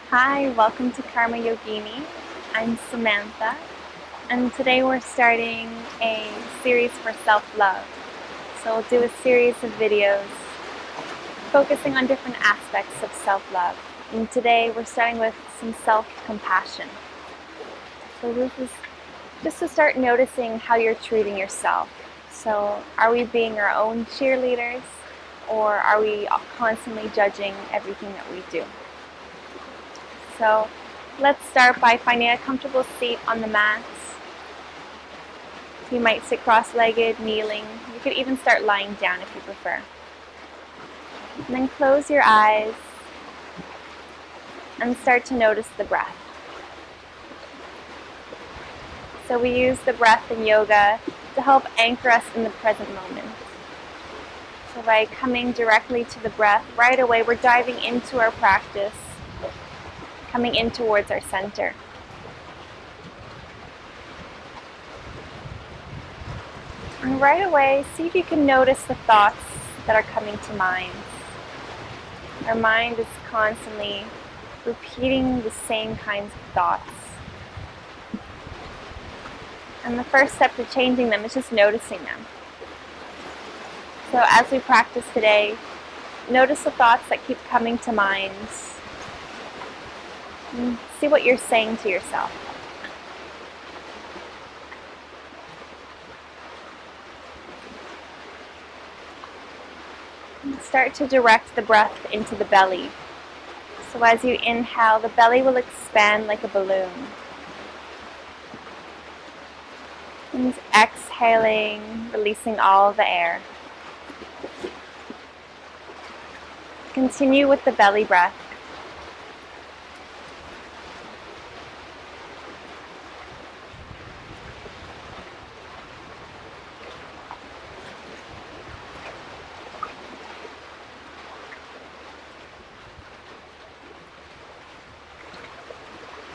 Hi, welcome to Karma Yogini. I'm Samantha, and today we're starting a series for self-love. So we'll do a series of videos focusing on different aspects of self-love. And today we're starting with some self-compassion. So this is just to start noticing how you're treating yourself. So are we being our own cheerleaders, or are we constantly judging everything that we do? So let's start by finding a comfortable seat on the mats. You might sit cross-legged, kneeling. You could even start lying down if you prefer. And then close your eyes and start to notice the breath. So we use the breath in yoga to help anchor us in the present moment. So by coming directly to the breath, right away we're diving into our practice, coming in towards our center. And right away, see if you can notice the thoughts that are coming to mind. Our mind is constantly repeating the same kinds of thoughts. And the first step to changing them is just noticing them. So as we practice today, notice the thoughts that keep coming to mind. And see what you're saying to yourself. Start to direct the breath into the belly. So as you inhale, the belly will expand like a balloon. And exhaling, releasing all the air. Continue with the belly breath.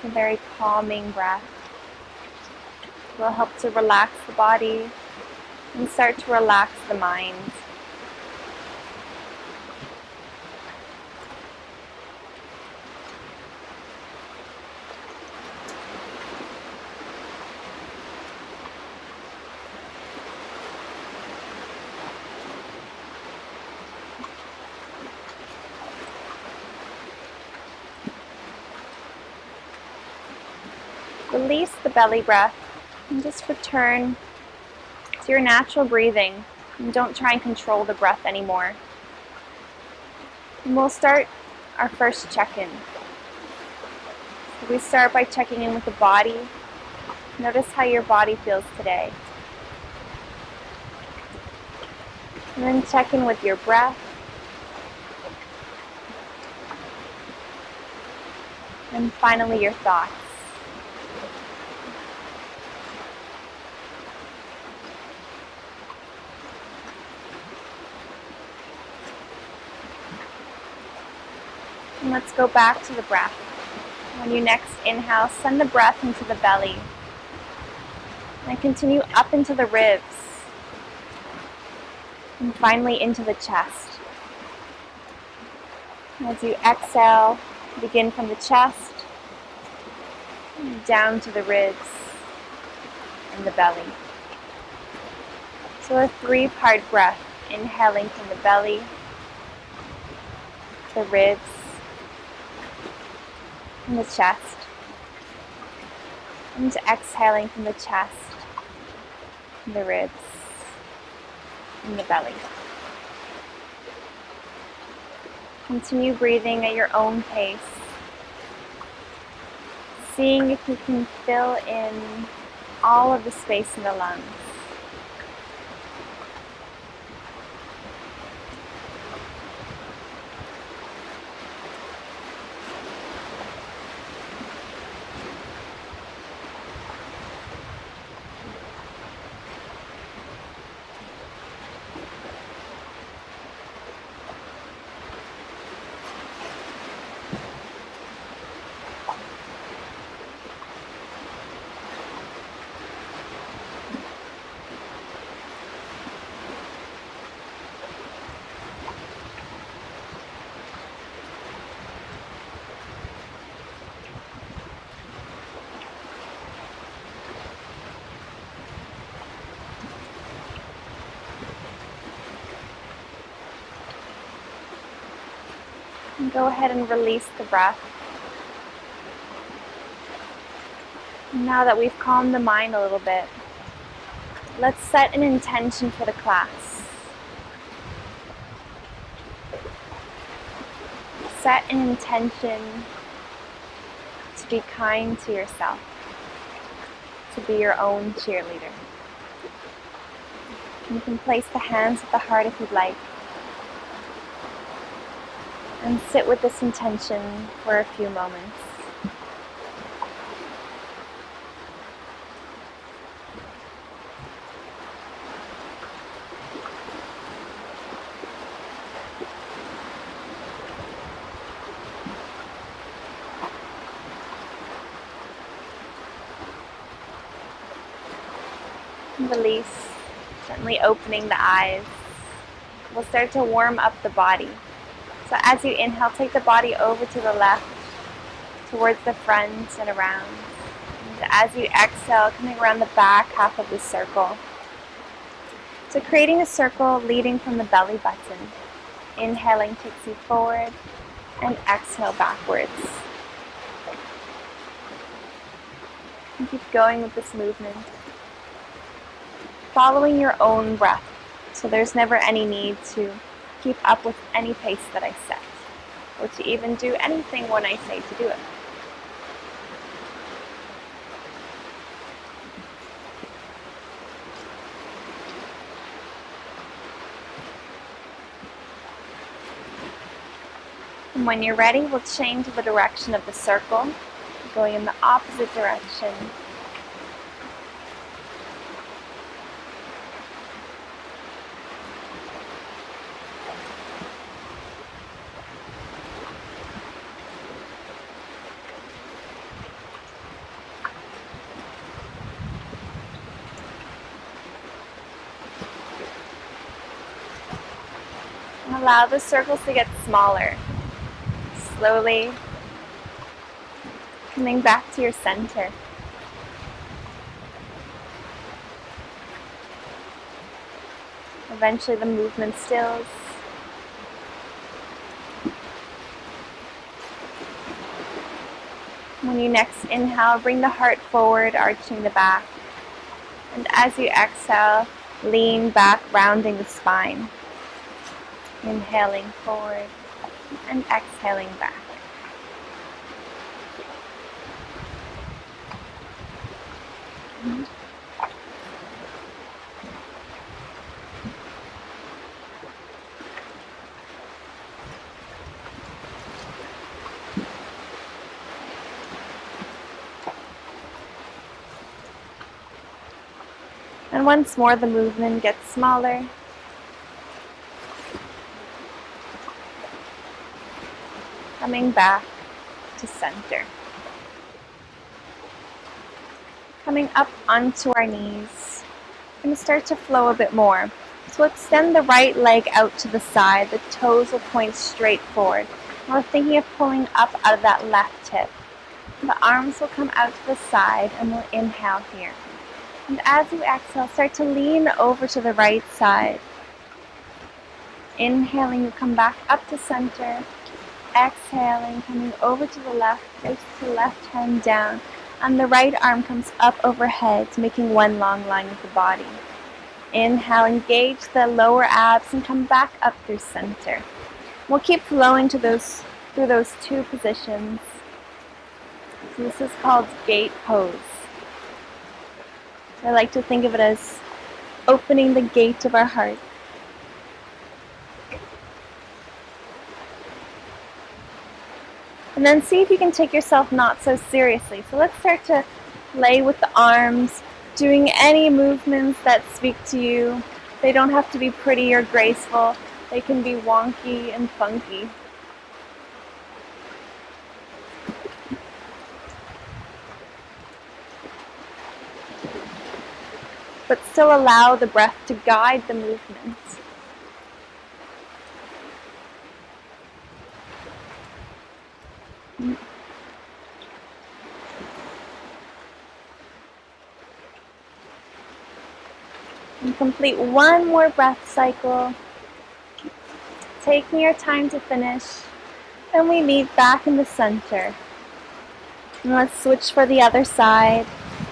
A very calming breath. It will help to relax the body and start to relax the mind. Release the belly breath and just return to your natural breathing. And don't try and control the breath anymore. And we'll start our first check-in. So we start by checking in with the body. Notice how your body feels today. And then check in with your breath. And finally your thoughts. And let's go back to the breath. When you next inhale, send the breath into the belly. And continue up into the ribs. And finally into the chest. As you exhale, begin from the chest, down to the ribs and the belly. So a 3-part breath, inhaling from the belly, the ribs, and the chest, and exhaling from the chest, the ribs, and the belly. Continue breathing at your own pace, seeing if you can fill in all of the space in the lungs. And go ahead and release the breath. Now that we've calmed the mind a little bit, let's set an intention for the class. Set an intention to be kind to yourself, to be your own cheerleader. You can place the hands at the heart if you'd like, and sit with this intention for a few moments. Release, gently opening the eyes. We'll start to warm up the body. So as you inhale, take the body over to the left, towards the front and around. And as you exhale, coming around the back half of the circle. So creating a circle leading from the belly button. Inhaling takes you forward, and exhale backwards. And keep going with this movement, following your own breath, so there's never any need to keep up with any pace that I set, or to even do anything when I say to do it. And when you're ready, we'll change the direction of the circle, going in the opposite direction. Allow the circles to get smaller. Slowly coming back to your center. Eventually the movement stills. When you next inhale, bring the heart forward, arching the back. And as you exhale, lean back, rounding the spine. Inhaling forward and exhaling back. And once more, the movement gets smaller. Coming back to center. Coming up onto our knees. We're going to start to flow a bit more. So extend the right leg out to the side. The toes will point straight forward. And we're thinking of pulling up out of that left hip. The arms will come out to the side, and we'll inhale here. And as you exhale, start to lean over to the right side. Inhaling, you come back up to center. Exhaling, coming over to the left, place the left hand down, and the right arm comes up overhead, making one long line with the body. Inhale, engage the lower abs and come back up through center. We'll keep flowing through those two positions. So this is called gate pose. I like to think of it as opening the gate of our heart. And then see if you can take yourself not so seriously. So let's start to play with the arms, doing any movements that speak to you. They don't have to be pretty or graceful. They can be wonky and funky. But still allow the breath to guide the movement. And complete one more breath cycle. Taking your time to finish. And we meet back in the center. And let's switch for the other side,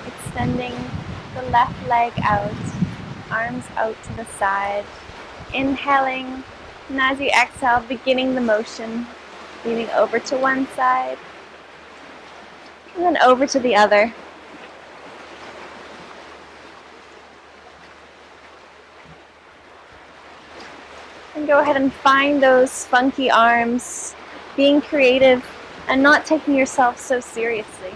extending the left leg out, arms out to the side. Inhaling, and as you exhale, beginning the motion, leaning over to one side, and then over to the other. And go ahead and find those funky arms, being creative and not taking yourself so seriously.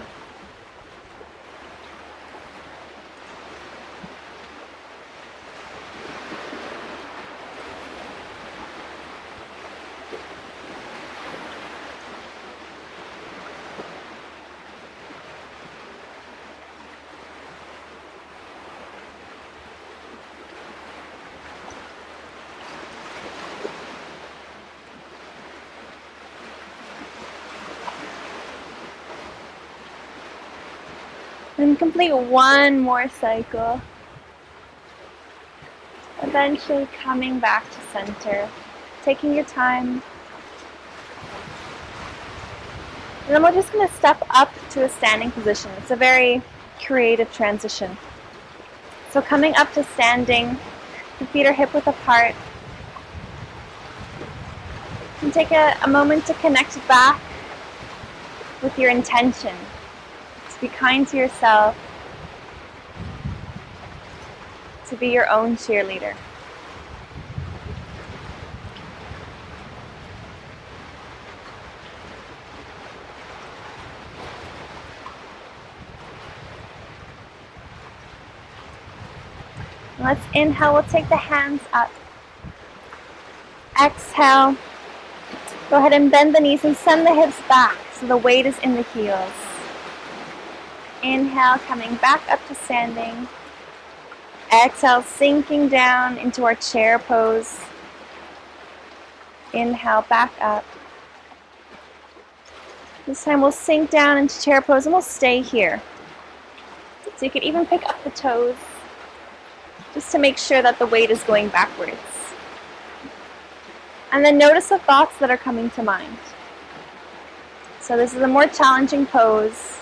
And complete one more cycle. Eventually coming back to center, taking your time. And then we're just going to step up to a standing position. It's a very creative transition. So coming up to standing, the feet are hip width apart. And take a moment to connect back with your intention. To be kind to yourself. To be your own cheerleader. Let's inhale, we'll take the hands up. Exhale, go ahead and bend the knees and send the hips back so the weight is in the heels. Inhale, coming back up to standing. Exhale, sinking down into our chair pose. Inhale, back up. This time we'll sink down into chair pose and we'll stay here. So you could even pick up the toes just to make sure that the weight is going backwards. And then notice the thoughts that are coming to mind. So this is a more challenging pose.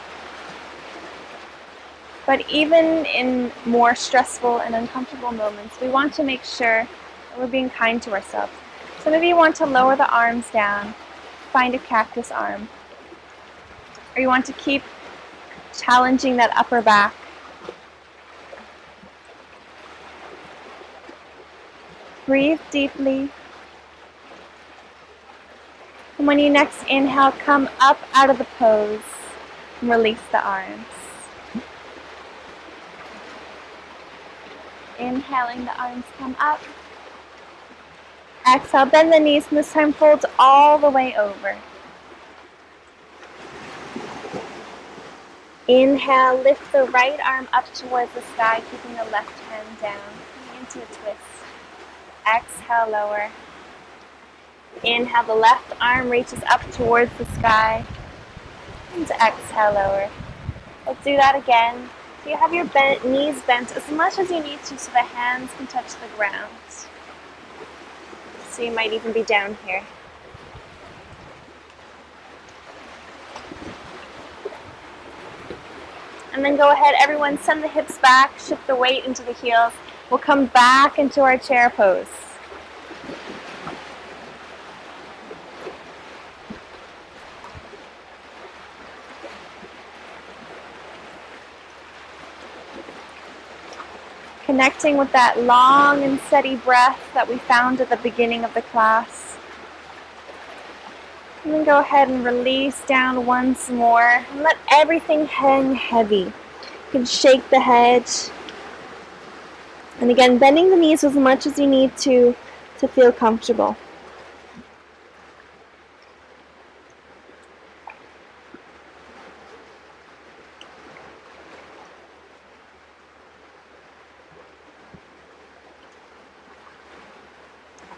But even in more stressful and uncomfortable moments, we want to make sure that we're being kind to ourselves. So maybe you want to lower the arms down, find a cactus arm. Or you want to keep challenging that upper back. Breathe deeply. And when you next inhale, come up out of the pose and release the arms. Inhaling, the arms come up. Exhale, bend the knees, and this time fold all the way over. Inhale, lift the right arm up towards the sky, keeping the left hand down, coming into a twist. Exhale, lower. Inhale, the left arm reaches up towards the sky. And exhale, lower. Let's do that again. So you have your knees bent as much as you need to so the hands can touch the ground. So you might even be down here. And then go ahead, everyone, send the hips back, shift the weight into the heels. We'll come back into our chair pose. Connecting with that long and steady breath that we found at the beginning of the class. And then go ahead and release down once more. And let everything hang heavy. You can shake the head. And again, bending the knees as much as you need to feel comfortable.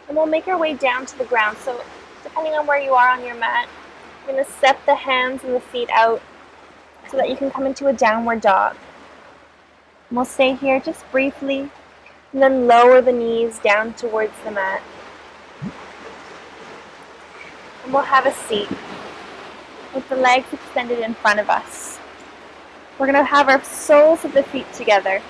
And we'll make our way down to the ground. So depending on where you are on your mat, you're going to step the hands and the feet out so that you can come into a downward dog. And we'll stay here just briefly and then lower the knees down towards the mat. And We'll have a seat with the legs extended in front of us. We're going to have our soles of the feet together.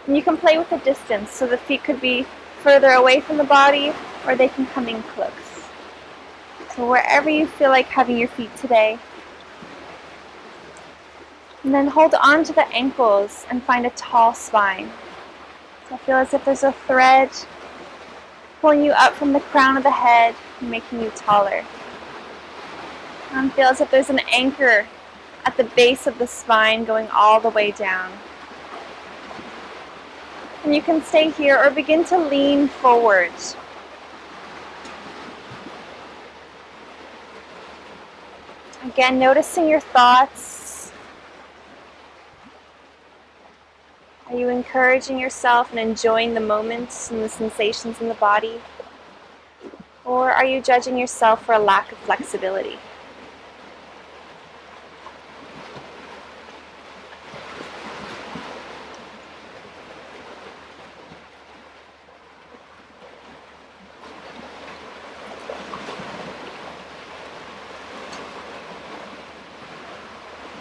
And you can play with the distance, so the feet could be further away from the body or they can come in close. So wherever you feel like having your feet today. And then hold on to the ankles and find a tall spine. So feel as if there's a thread pulling you up from the crown of the head, making you taller. And feel as if there's an anchor at the base of the spine going all the way down. And you can stay here or begin to lean forward. Again, noticing your thoughts. Are you encouraging yourself and enjoying the moments and the sensations in the body? Or are you judging yourself for a lack of flexibility?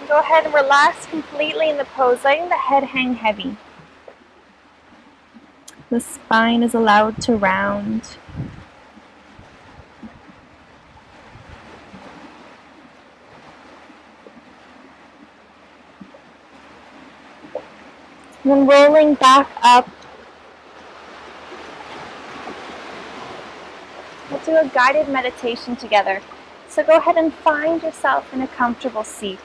Go ahead and relax completely in the pose, letting the head hang heavy. The spine is allowed to round. And then rolling back up. We'll do a guided meditation together. So go ahead and find yourself in a comfortable seat.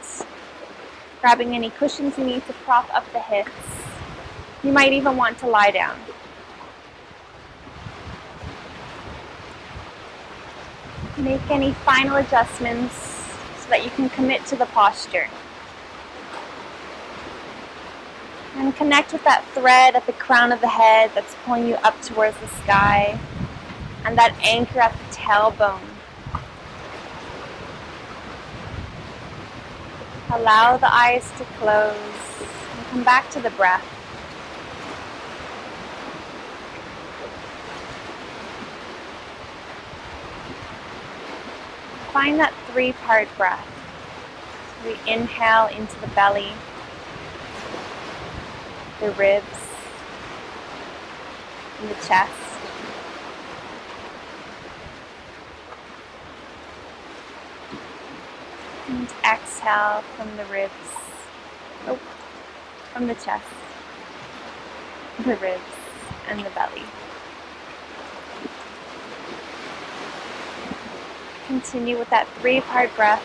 Grabbing any cushions you need to prop up the hips. You might even want to lie down. Make any final adjustments so that you can commit to the posture. And connect with that thread at the crown of the head that's pulling you up towards the sky, and that anchor at the tailbone. Allow the eyes to close and come back to the breath. Find that 3-part breath. So we inhale into the belly, the ribs, and the chest. And exhale from the ribs, from the chest, the ribs, and the belly. Continue with that 3-part breath.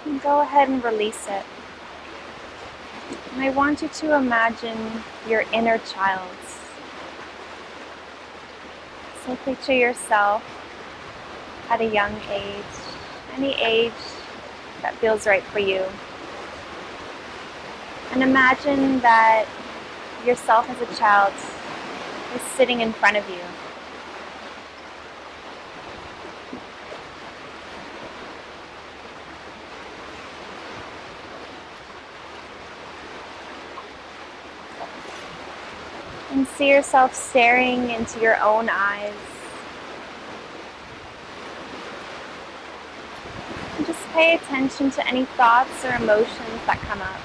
And go ahead and release it. And I want you to imagine your inner child. So picture yourself at a young age, any age that feels right for you. And imagine that yourself as a child is sitting in front of you. And see yourself staring into your own eyes. And just pay attention to any thoughts or emotions that come up.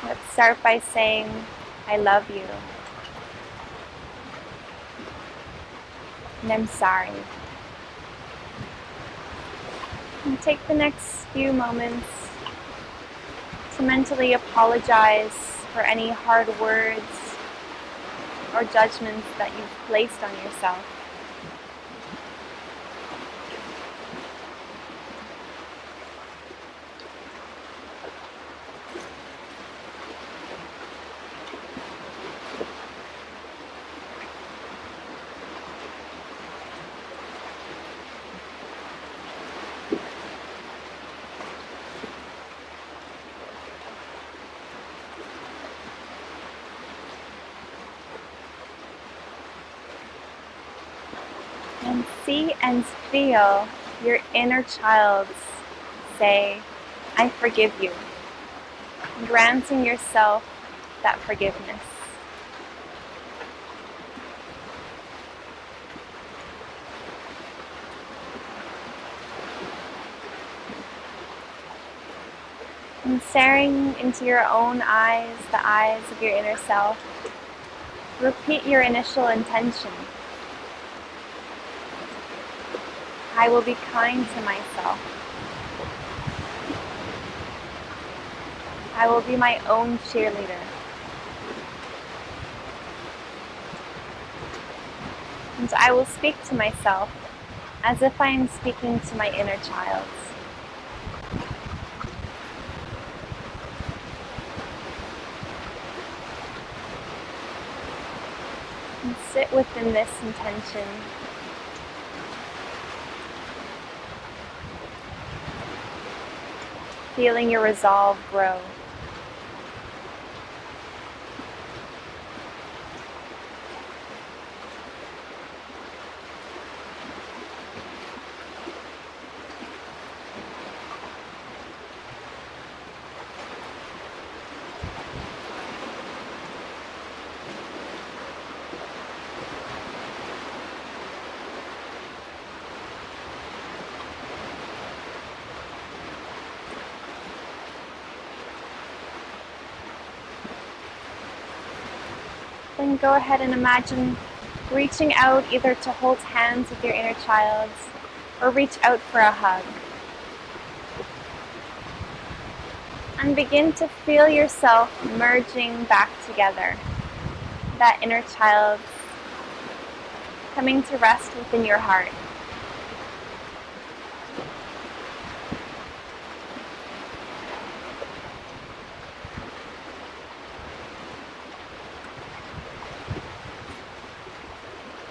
Let's start by saying, I love you. And I'm sorry. And take the next few moments to mentally apologize for any hard words or judgments that you've placed on yourself. And see and feel your inner child say, I forgive you, granting yourself that forgiveness. And staring into your own eyes, the eyes of your inner self, repeat your initial intention. I will be kind to myself. I will be my own cheerleader. And I will speak to myself as if I am speaking to my inner child. And sit within this intention. Feeling your resolve grow. Then go ahead and imagine reaching out either to hold hands with your inner child or reach out for a hug. And begin to feel yourself merging back together. That inner child coming to rest within your heart.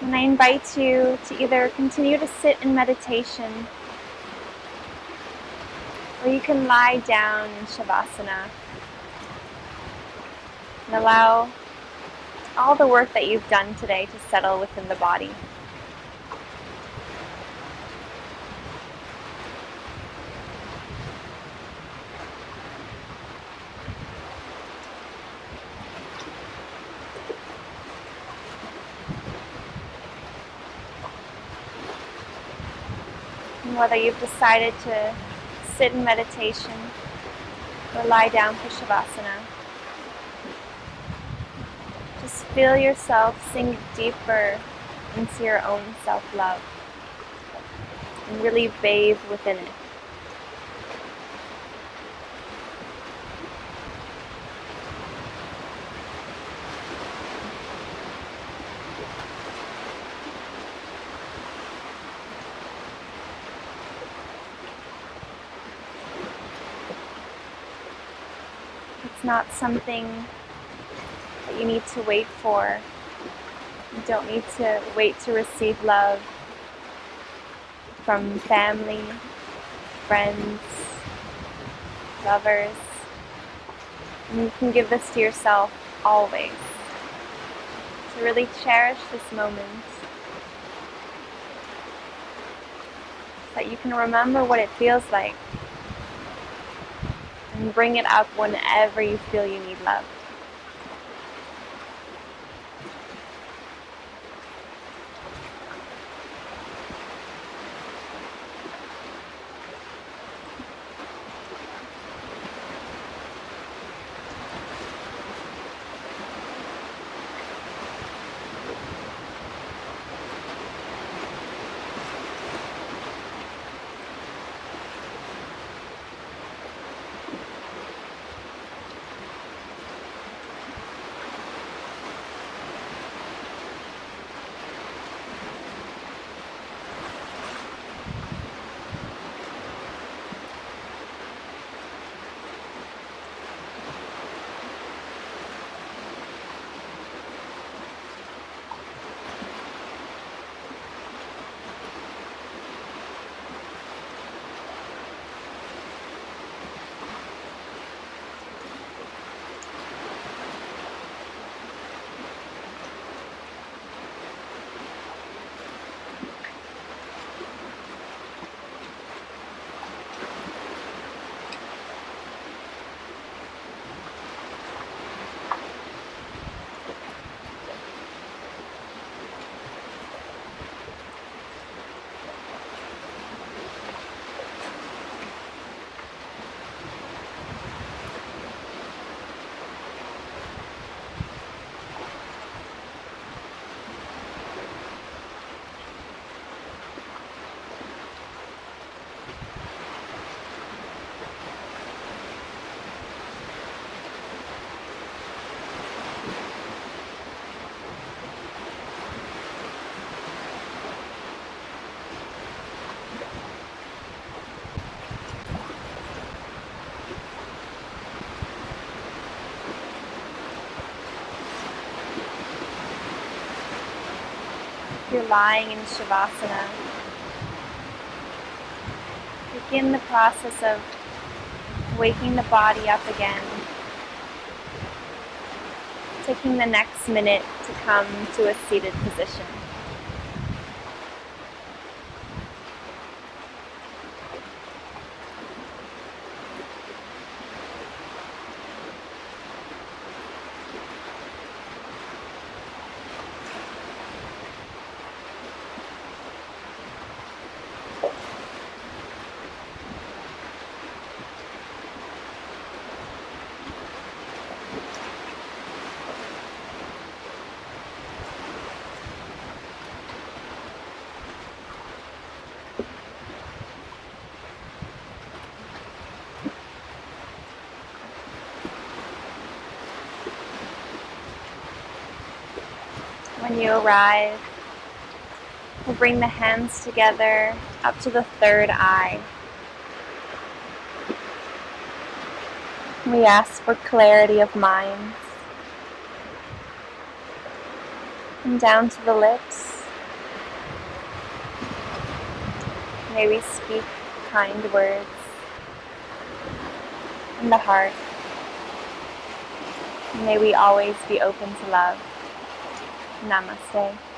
And I invite you to either continue to sit in meditation, or you can lie down in Shavasana and allow all the work that you've done today to settle within the body. And whether you've decided to sit in meditation or lie down for Shavasana, just feel yourself sink deeper into your own self-love and really bathe within it. It's not something that you need to wait for. You don't need to wait to receive love from family, friends, lovers. And you can give this to yourself always. So really cherish this moment, so that you can remember what it feels like and bring it up whenever you feel you need love. if you're lying in Shavasana, begin the process of waking the body up again, taking the next minute to come to a seated position. When you arrive, we'll bring the hands together up to the third eye. We ask for clarity of mind. And down to the lips. May we speak kind words. In the heart. May we always be open to love. Namaste.